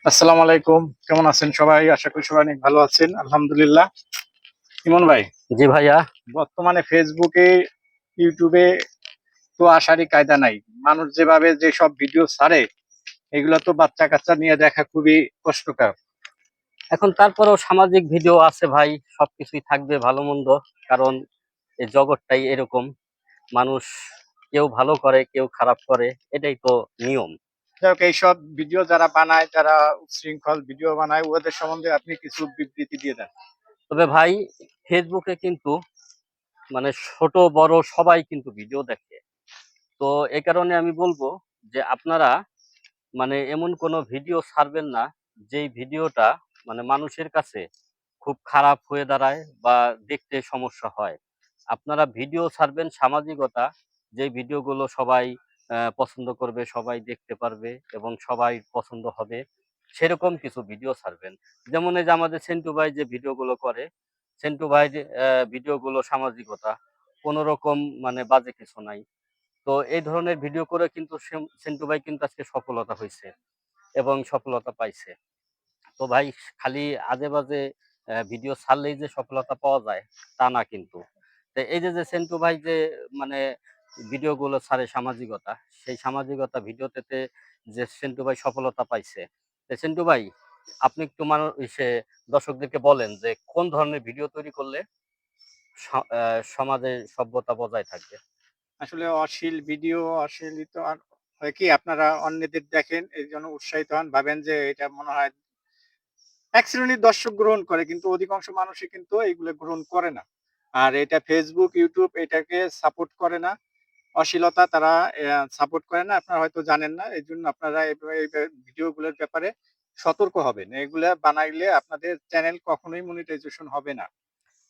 আসসালামু আলাইকুম। কেমন আছেন সবাই? আশা করি সবাই অনেক ভালো আছেন। আলহামদুলিল্লাহ। ইমন ভাই, জি ভাইয়া। বর্তমানে ফেসবুকে, ইউটিউবে তো আসারই কায়দা নাই। মানুষ যেভাবে যেসব ভিডিও ছাড়ে, এগুলো তো বাচ্চা-কাচ্চা নিয়ে দেখা খুবই কষ্টকর। এখন তারপরেও সামাজিক ভিডিও আছে ভাই, সবকিছুই থাকবে ভালো মন্দ। কারণ এই জগৎটাই এরকম, মানুষ কেউ ভালো করে কেউ খারাপ করে, এটাই তো নিয়ম। যাই হোক, এইসব ভিডিও যারা বানায়, যারা উচ্ছৃঙ্খল ভিডিও বানায়, ওদের সম্বন্ধে আপনি কিছু বিবৃতি দিয়ে দেন। তবে ভাই, ফেসবুকে কিন্তু মানে ছোট বড় সবাই কিন্তু ভিডিও দেখে। তো এ কারণে আমি বলবো যে আপনারা মানে এমন কোনো ভিডিও ছাড়বেন না যেই ভিডিওটা মানে মানুষের কাছে খুব খারাপ হয়ে দাঁড়ায় বা দেখতে সমস্যা হয়। আপনারা ভিডিও ছাড়বেন সামাজিকতা, যে ভিডিওগুলো সবাই পছন্দ করবে, সবাই দেখতে পারবে এবং সবাই পছন্দ হবে, সেরকম কিছু ভিডিও ছাড়বেন। যেমন এই যে আমাদের সেন্টু ভাই যে ভিডিওগুলো করে, সেন্টু ভাই যে ভিডিওগুলো সামাজিকতা, কোনো রকম মানে বাজে কিছু নাই। তো এই ধরনের ভিডিও করে কিন্তু সেন্টু ভাই কিন্তু আজকে সফলতা হইছে এবং সফলতা পাইছে। তো ভাই, খালি আজে-বাজে ভিডিও ছাড়লেই যে সফলতা পাওয়া যায় তা না কিন্তু। তো এই যে সেন্টু ভাই যে মানে ভিডিওগুলো ছাড়ে সামাজিকতা, সেই সামাজিকতা ভিডিওতে যে সেন্টু ভাই সফলতা পাইছে। তো সেন্টু ভাই, আপনি একটু দর্শকদেরকে বলেন যে কোন ধরনের ভিডিও তৈরি করলে স সমাজে সভ্যতা বজায় থাকবে? আসলে অশ্লীল ভিডিও, অশ্লীলিত আর হয় কি আপনারা অন্যদের দেখেন, এইজন্য উৎসাহিত হন, ভাবেন যে এটা মনে হয় এক শ্রেণীর দর্শক গ্রহণ করে, কিন্তু অধিকাংশ মানুষই কিন্তু এইগুলো গ্রহণ করে না। আর এটা Facebook, YouTube এটাকে সাপোর্ট করে না। অশ্লীলতা তারা সাপোর্ট করে না। আপনারা হয়তো জানেন না। এজন্য আপনারা এই ভিডিওগুলোর ব্যাপারে সতর্ক হবেন। এগুলা বানাইলে আপনাদের চ্যানেল কখনোই মনিটাইজেশন হবে না।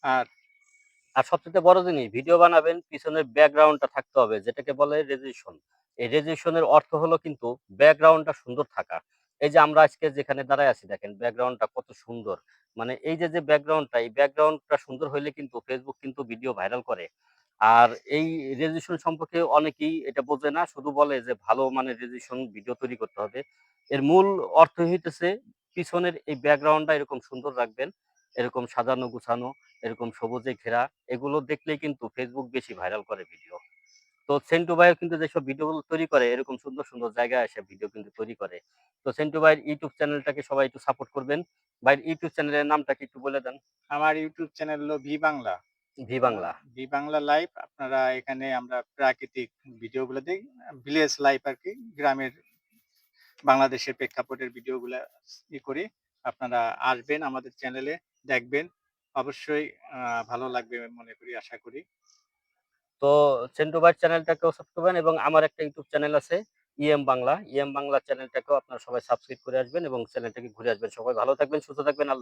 আর আর সবচাইতে বড় জিনিস, ভিডিও বানাবেন, পিছনের ব্যাকগ্রাউন্ডটা থাকতে হবে, যেটাকে বলে রেজুলেশন। এই রেজুলেশনের অর্থ হলো কিন্তু ব্যাকগ্রাউন্ডটা সুন্দর থাকা। এই যে আমরা আজকে যেখানে দাঁড়ায় আছি দেখেন ব্যাকগ্রাউন্ডটা কত সুন্দর। মানে এই যে ব্যাকগ্রাউন্ডটা, এই ব্যাকগ্রাউন্ডটা সুন্দর হইলে কিন্তু ফেসবুক কিন্তু ভিডিও ভাইরাল করে। আর এই রেজুলেশন সম্পর্কে অনেকেই এটা বোঝে না, শুধু বলে যে ভালো মানের রেজুলেশন ভিডিও তৈরি করতে হবে। এর মূল অর্থ হইতেছে পিছনের এই ব্যাকগ্রাউন্ডটা এরকম সুন্দর রাখবেন, এরকম সাজানো গুছানো, এরকম সবুজে ঘেরা। এগুলো দেখলেই কিন্তু ফেসবুক বেশি ভাইরাল করে ভিডিও। তো সেন্টু ভাইও কিন্তু যেসব ভিডিওগুলো তৈরি করে এরকম সুন্দর সুন্দর জায়গায় এসে ভিডিও কিন্তু তৈরি করে। তো সেন্টু ভাইয়ের ইউটিউব চ্যানেলটাকে সবাই একটু সাপোর্ট করবেন। ভাইয়ের ইউটিউব চ্যানেলের নামটা কি একটু বলে দেন? আমার YouTube চ্যানেল হলো ভি বাংলা। ভি আ বাংলা। V Bangla live. আপনারা এখানে আমরা প্রাকৃতিক ভিডিওগুলো দেই। ভিলেজ লাইফ আরকি। গ্রামের বাংলাদেশের প্রেক্ষাপটের ভিডিওগুলা করি। আপনারা আসবেন আমাদের চ্যানেলে, দেখবেন। অবশ্যই ভালো লাগবে মনে করি, আশা করি। তো সেন্টু ভাইয়ের চ্যানেলটাকেও সাবস্ক্রাইব করবেন এবং আমার একটা ইউটিউব চ্যানেল আছে ইএম বাংলা। ইএম বাংলা চ্যানেলটাকেও আপনারা সবাই সাবস্ক্রাইব করে আসবেন এবং চ্যানেলটাকে ঘুরে আসবেন। সবাই ভালো থাকবেন, সুস্থ থাকবেন। আল্লাহ